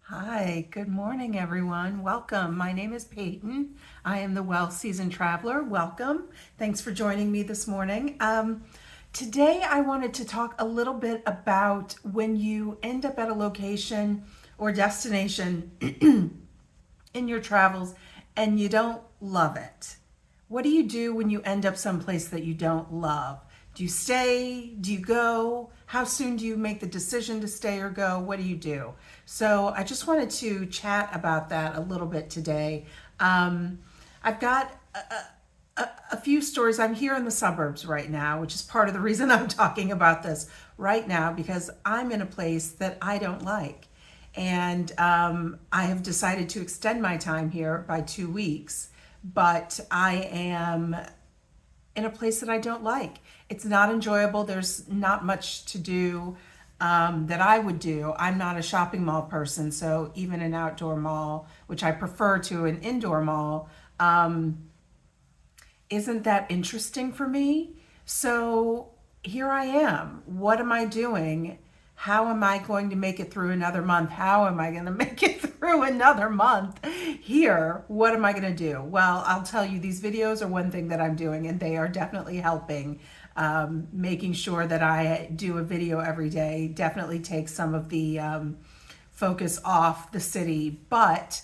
Hi, good morning, everyone. Welcome. My name is Peyton. I am the Well Seasoned Traveler. Welcome. Thanks for joining me this morning. Today, I wanted to talk a little bit about when you end up at a location or destination in your travels and you don't love it. What do you do when you end up someplace that you don't love? Do you stay? Do you go? How soon do you make the decision to stay or go? What do you do? So I just wanted to chat about that a little bit today. I've got a few stories. I'm here in the suburbs right now, which is part of the reason I'm talking about this right now because I'm in a place that I don't like. And I have decided to extend my time here by 2 weeks, but I am in a place that I don't like. It's not enjoyable. There's not much to do that I would do. I'm not a shopping mall person, so even an outdoor mall, which I prefer to an indoor mall, isn't that interesting for me? So here I am. What am I doing? How am I going to make it through another month? How am I going to make it through another month here? What am I going to do? Well, I'll tell you, these videos are one thing that I'm doing, and they are definitely helping. Making sure that I do a video every day definitely takes some of the focus off the city. But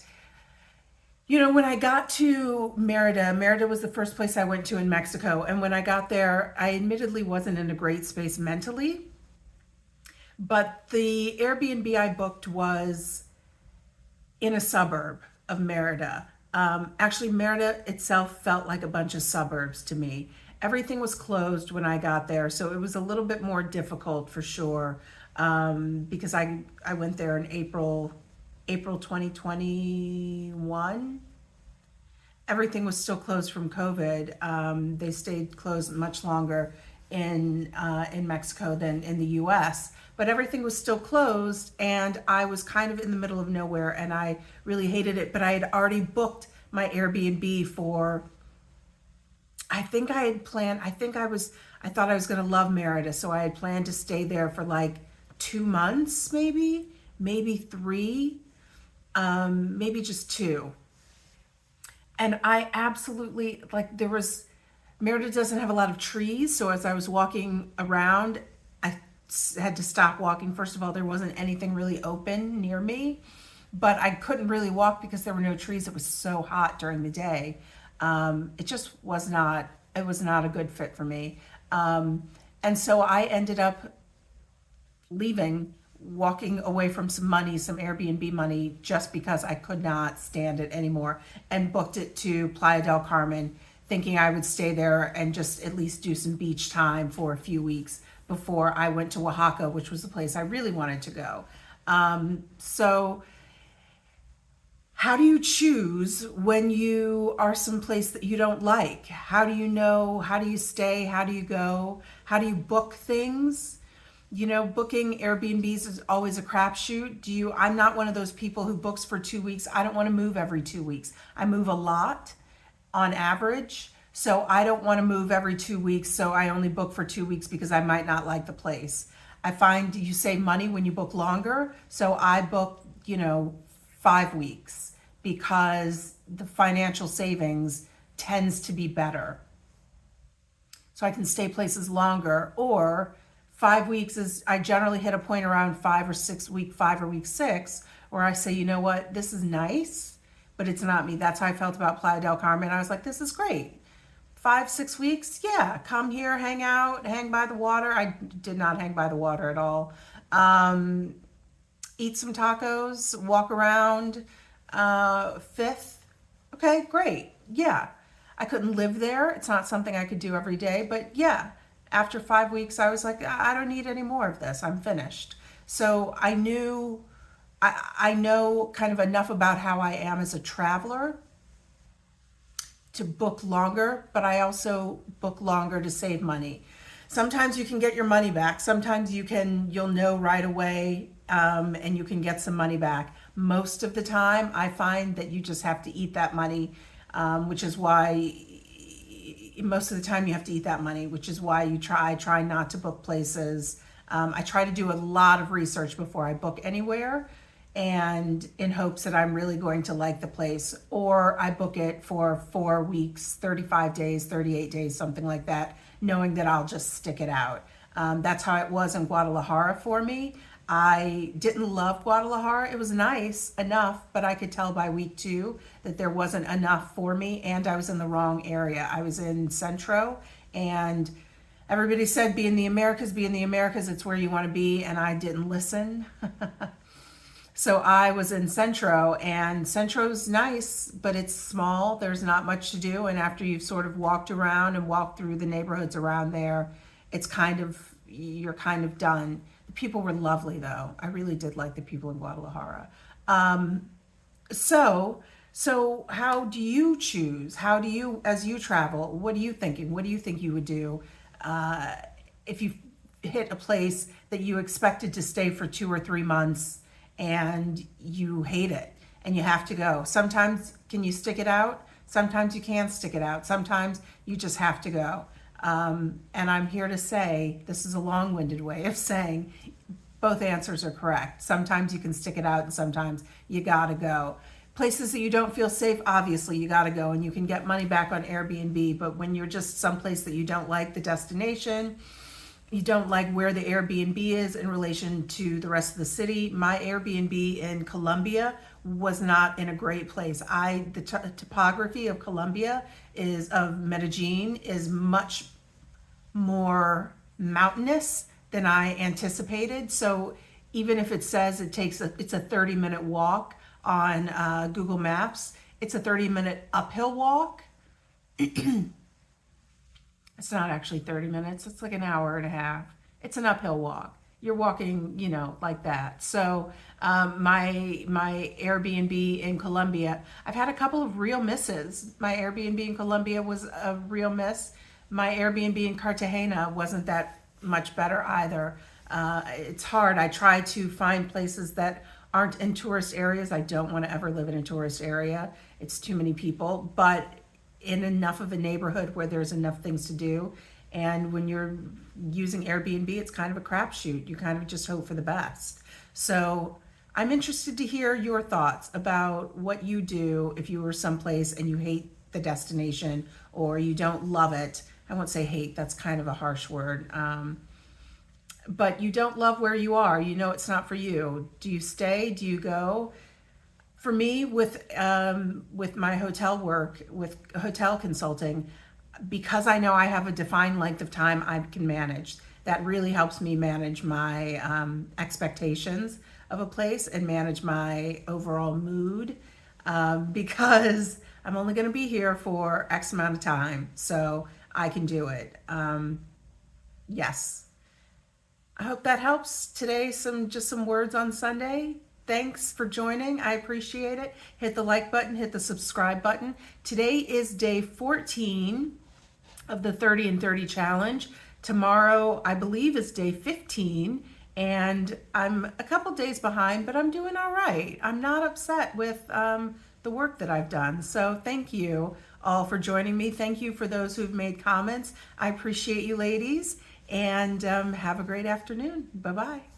when I got to Merida was the first place I went to in Mexico. And when I got there, I admittedly wasn't in a great space mentally. But the Airbnb I booked was in a suburb of Merida. Actually, Merida itself felt like a bunch of suburbs to me. Everything was closed when I got there, so it was a little bit more difficult for sure because I went there in April 2021. Everything was still closed from COVID. They stayed closed much longer in Mexico than in the U.S. But everything was still closed, and I was kind of in the middle of nowhere, and I really hated it. But I had already booked my Airbnb for. I think I had planned. I thought I was going to love Merida, so I had planned to stay there for like 2 months, maybe three, maybe just two. And I absolutely like Merida doesn't have a lot of trees, so as I was walking around, I had to stop walking. First of all, there wasn't anything really open near me, but I couldn't really walk because there were no trees. It was so hot during the day. It just it was not a good fit for me. And so I ended up leaving, walking away from some Airbnb money, just because I could not stand it anymore, and booked it to Playa del Carmen, thinking I would stay there and just at least do some beach time for a few weeks before I went to Oaxaca, which was the place I really wanted to go. So how do you choose when you are someplace that you don't like? How do you know? How do you stay? How do you go? How do you book things? Booking Airbnbs is always a crapshoot. I'm not one of those people who books for 2 weeks. I don't want to move every 2 weeks. I move a lot on average. So I don't want to move every 2 weeks. So I only book for 2 weeks because I might not like the place. I find you save money when you book longer. So I book, 5 weeks because the financial savings tends to be better. So I can stay places longer. Or 5 weeks is, I generally hit a point around 5 or week 6, where I say, you know what, this is nice, but it's not me. That's how I felt about Playa del Carmen. I was like, this is great. 5, 6 weeks, yeah, come here, hang out, hang by the water. I did not hang by the water at all. Eat some tacos, walk around Fifth. Okay, great. Yeah. I couldn't live there. It's not something I could do every day, but yeah, after 5 weeks, I was like, I don't need any more of this. I'm finished. So I know kind of enough about how I am as a traveler to book longer, but I also book longer to save money. Sometimes you can get your money back. Sometimes you'll know right away, and you can get some money back. Most of the time, I find that you just have to eat that money, which is why most of the time you have to eat that money, which is why I try not to book places. I try to do a lot of research before I book anywhere. and in hopes that I'm really going to like the place, or I book it for 4 weeks, 35 days, 38 days, something like that, knowing that I'll just stick it out. That's how it was in Guadalajara for me. I didn't love Guadalajara. It was nice enough, but I could tell by week 2 that there wasn't enough for me, and I was in the wrong area. I was in Centro, and everybody said, be in the Americas, be in the Americas, it's where you want to be, and I didn't listen. So I was in Centro, and Centro's nice, but it's small. There's not much to do, and after you've sort of walked around and walked through the neighborhoods around there, you're kind of done. The people were lovely, though. I really did like the people in Guadalajara. So how do you choose? How do you, as you travel, what are you thinking? What do you think you would do if you hit a place that you expected to stay for 2 or 3 months and you hate it and you have to go? Sometimes can you stick it out? Sometimes you can't stick it out. Sometimes you just have to go. And I'm here to say, this is a long-winded way of saying both answers are correct. Sometimes you can stick it out and sometimes you gotta go. Places that you don't feel safe, obviously you gotta go, and you can get money back on Airbnb, but when you're just someplace that you don't like the destination, you don't like where the Airbnb is in relation to the rest of the city. My Airbnb in Colombia was not in a great place. The topography of Medellin is much more mountainous than I anticipated. So even if it says it's a 30-minute walk on Google Maps, it's a 30-minute uphill walk. It's not actually 30 minutes. It's like an hour and a half. It's an uphill walk. You're walking, like that. So my Airbnb in Colombia, I've had a couple of real misses. My Airbnb in Colombia was a real miss. My Airbnb in Cartagena wasn't that much better either. It's hard. I try to find places that aren't in tourist areas. I don't want to ever live in a tourist area. It's too many people, but in enough of a neighborhood where there's enough things to do. And when you're using Airbnb, it's kind of a crapshoot. You kind of just hope for the best. So I'm interested to hear your thoughts about what you do if you were someplace and you hate the destination or you don't love it. I won't say hate, that's kind of a harsh word. But you don't love where you are. It's not for you. Do you stay? Do you go? For me, with my hotel work, with hotel consulting, because I know I have a defined length of time I can manage, that really helps me manage my expectations of a place and manage my overall mood, because I'm only going to be here for X amount of time, so I can do it. Yes. I hope that helps. Today, just some words on Sunday. Thanks for joining. I appreciate it. Hit the like button, hit the subscribe button. Today is day 14 of the 30 and 30 challenge. Tomorrow, I believe, is day 15, and I'm a couple days behind, but I'm doing all right. I'm not upset with the work that I've done. So thank you all for joining me. Thank you for those who've made comments. I appreciate you, ladies, and have a great afternoon. Bye-bye.